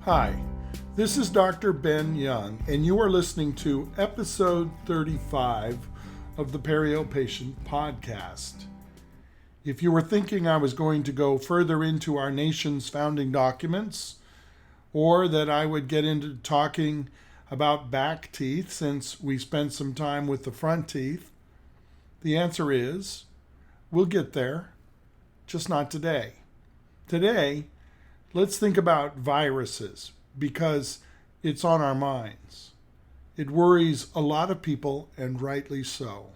Hi, this is Dr. Ben Young, and you are listening to episode 35 of the Perio Patient Podcast. If you were thinking I was going to go further into our nation's founding documents, or that I would get into talking about back teeth since we spent some time with the front teeth, the answer is, we'll get there, just not today. Today, let's think about viruses because it's on our minds. It worries a lot of people, and rightly so.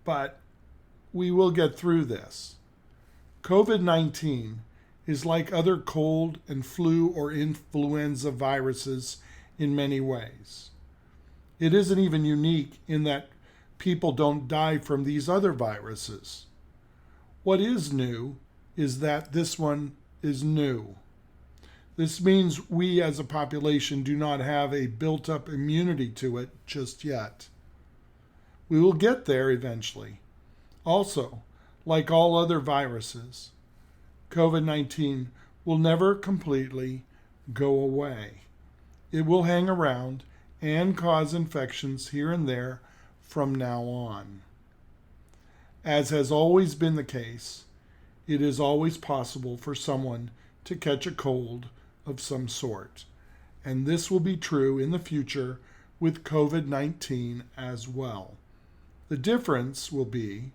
But we will get through this. COVID-19 is like other cold and flu or influenza viruses in many ways. It isn't even unique in that people don't die from these other viruses. What is new is that this one is new. This means we as a population do not have a built-up immunity to it just yet. We will get there eventually. Also, like all other viruses, COVID-19 will never completely go away. It will hang around and cause infections here and there from now on. As has always been the case, it is always possible for someone to catch a cold of some sort, and this will be true in the future with COVID-19 as well. The difference will be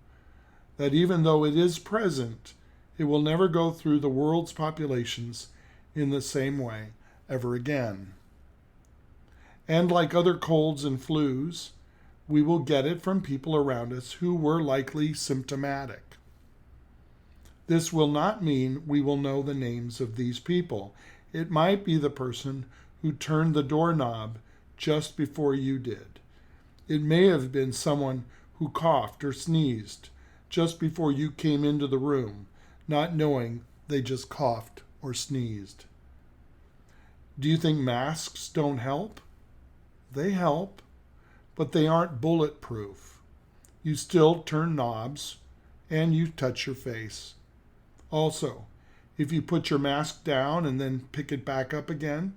that even though it is present, it will never go through the world's populations in the same way ever again. And like other colds and flus, we will get it from people around us who were likely symptomatic. This will not mean we will know the names of these people. It might be the person who turned the doorknob just before you did. It may have been someone who coughed or sneezed just before you came into the room, not knowing they just coughed or sneezed. Do you think masks don't help? They help, but they aren't bulletproof. You still turn knobs and you touch your face. Also, if you put your mask down and then pick it back up again,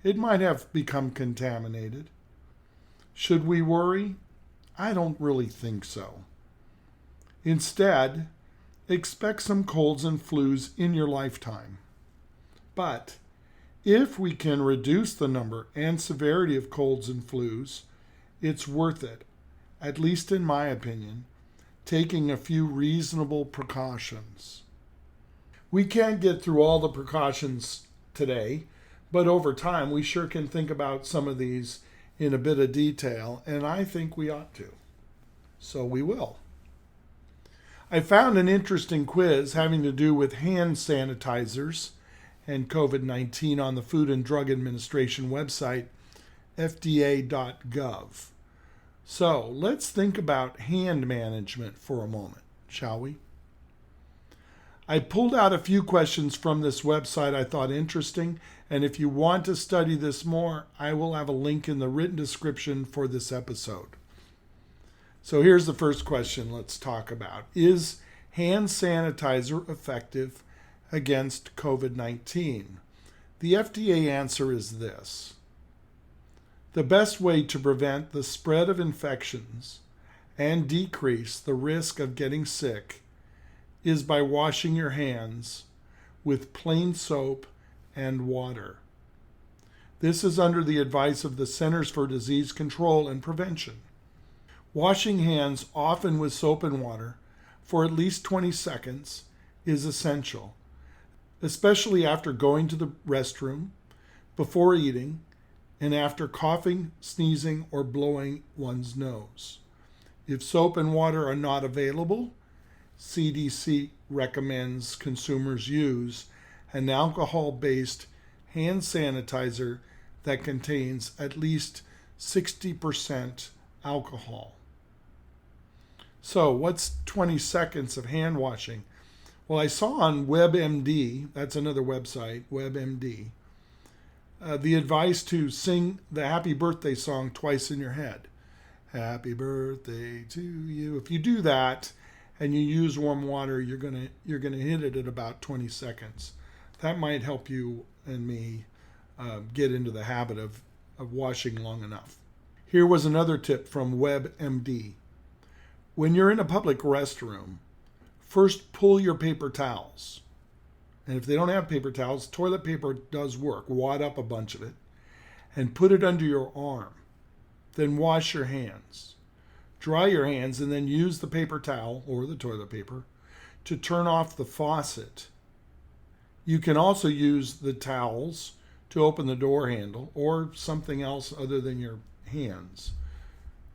it might have become contaminated. Should we worry? I don't really think so. Instead, expect some colds and flus in your lifetime. But if we can reduce the number and severity of colds and flus, it's worth it, at least in my opinion, taking a few reasonable precautions. We can't get through all the precautions today, but over time we sure can think about some of these in a bit of detail, and I think we ought to. So we will. I found an interesting quiz having to do with hand sanitizers and COVID-19 on the Food and Drug Administration website, fda.gov. So let's think about hand management for a moment, shall we? I pulled out a few questions from this website I thought interesting, and if you want to study this more, I will have a link in the written description for this episode. So here's the first question let's talk about. Is hand sanitizer effective against COVID-19? The FDA answer is this. The best way to prevent the spread of infections and decrease the risk of getting sick is by washing your hands with plain soap and water. This is under the advice of the Centers for Disease Control and Prevention. Washing hands, often with soap and water, for at least 20 seconds is essential, especially after going to the restroom, before eating, and after coughing, sneezing, or blowing one's nose. If soap and water are not available, CDC recommends consumers use an alcohol-based hand sanitizer that contains at least 60% alcohol. So what's 20 seconds of hand washing? Well, I saw on WebMD, that's another website, WebMD, the advice to sing the happy birthday song twice in your head. Happy birthday to you. If you do that and you use warm water, you're gonna hit it at about 20 seconds. That might help you and me get into the habit of washing long enough. Here was another tip from WebMD. When you're in a public restroom, first pull your paper towels. And if they don't have paper towels, toilet paper does work. Wad up a bunch of it and put it under your arm. Then wash your hands. Dry your hands and then use the paper towel or the toilet paper to turn off the faucet. You can also use the towels to open the door handle or something else other than your hands.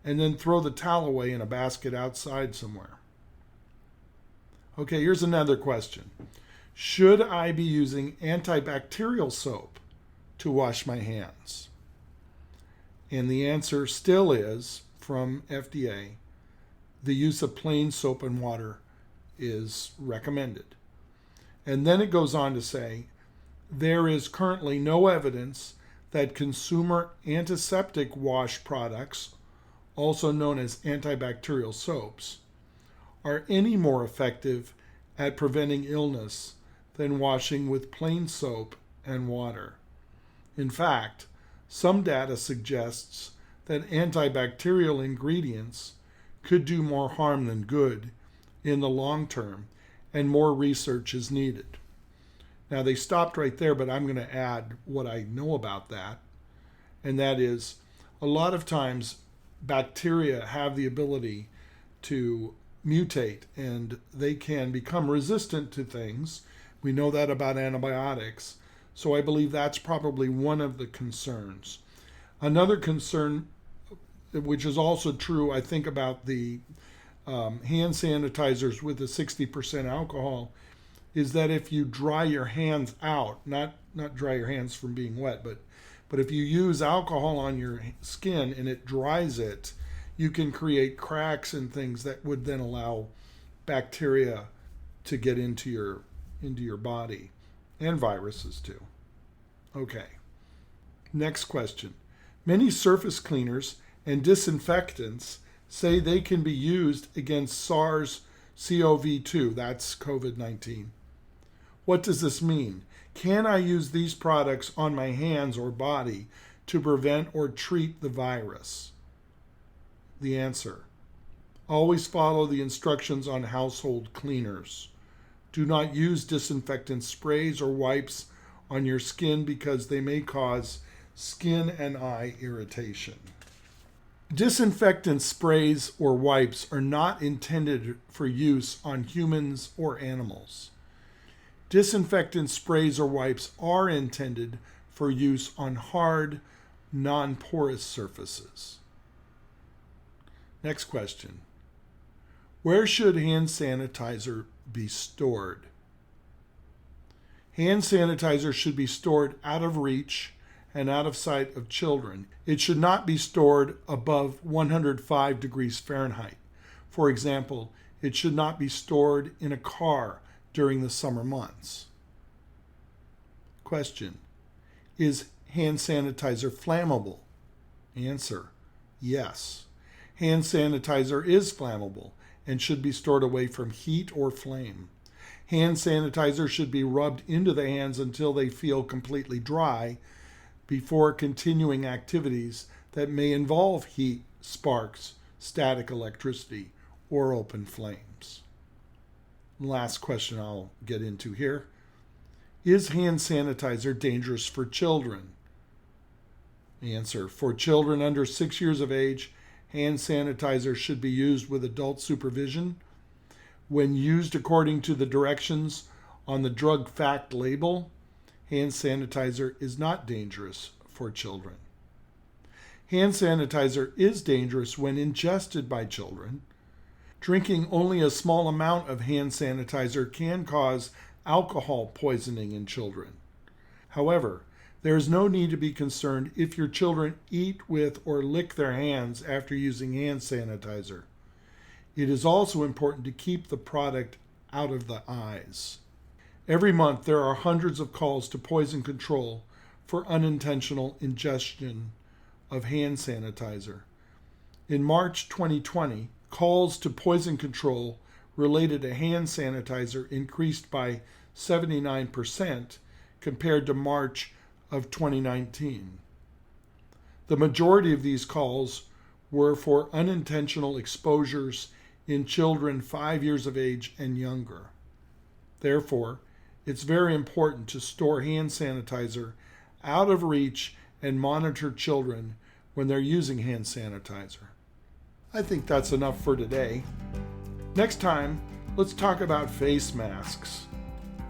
And then throw the towel away in a basket outside somewhere. Okay, here's another question. Should I be using antibacterial soap to wash my hands? And the answer still is, from FDA, the use of plain soap and water is recommended. And then it goes on to say, there is currently no evidence that consumer antiseptic wash products, also known as antibacterial soaps, are any more effective at preventing illness than washing with plain soap and water. In fact, some data suggests that antibacterial ingredients could do more harm than good in the long term, and more research is needed. Now, they stopped right there, but I'm going to add what I know about that, and that is a lot of times bacteria have the ability to mutate and they can become resistant to things. We know that about antibiotics. So I believe that's probably one of the concerns. Another concern, which is also true, I think, about the hand sanitizers with the 60% alcohol, is that if you dry your hands out, not dry your hands from being wet, but if you use alcohol on your skin and it dries it, you can create cracks and things that would then allow bacteria to get into your body, and viruses too. Okay. Next question. Many surface cleaners and disinfectants say they can be used against SARS-CoV-2, that's COVID-19. What does this mean? Can I use these products on my hands or body to prevent or treat the virus? The answer: always follow the instructions on household cleaners. Do not use disinfectant sprays or wipes on your skin because they may cause skin and eye irritation. Disinfectant sprays or wipes are not intended for use on humans or animals. Disinfectant sprays or wipes are intended for use on hard, non-porous surfaces. Next question. Where should hand sanitizer be stored? Hand sanitizer should be stored out of reach and out of sight of children. It should not be stored above 105 degrees Fahrenheit. For example, it should not be stored in a car during the summer months. Question. Is hand sanitizer flammable? Answer. Yes. Hand sanitizer is flammable and should be stored away from heat or flame. Hand sanitizer should be rubbed into the hands until they feel completely dry before continuing activities that may involve heat, sparks, static electricity, or open flames. Last question I'll get into here. Is hand sanitizer dangerous for children? Answer. For children under 6 years of age, hand sanitizer should be used with adult supervision. When used according to the directions on the drug fact label, hand sanitizer is not dangerous for children. Hand sanitizer is dangerous when ingested by children. Drinking only a small amount of hand sanitizer can cause alcohol poisoning in children. However, there is no need to be concerned if your children eat with or lick their hands after using hand sanitizer. It is also important to keep the product out of the eyes. Every month, there are hundreds of calls to poison control for unintentional ingestion of hand sanitizer. In March 2020, calls to poison control related to hand sanitizer increased by 79% compared to March of 2019. The majority of these calls were for unintentional exposures in children 5 years of age and younger. Therefore, it's very important to store hand sanitizer out of reach and monitor children when they're using hand sanitizer. I think that's enough for today. Next time, let's talk about face masks.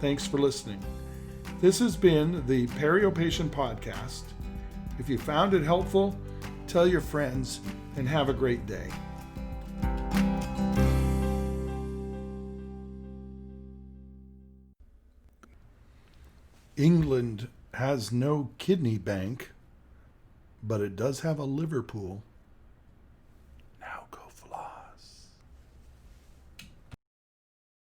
Thanks for listening. This has been the Perio Patient Podcast. If you found it helpful, tell your friends and have a great day. England has no kidney bank, but it does have a liver pool.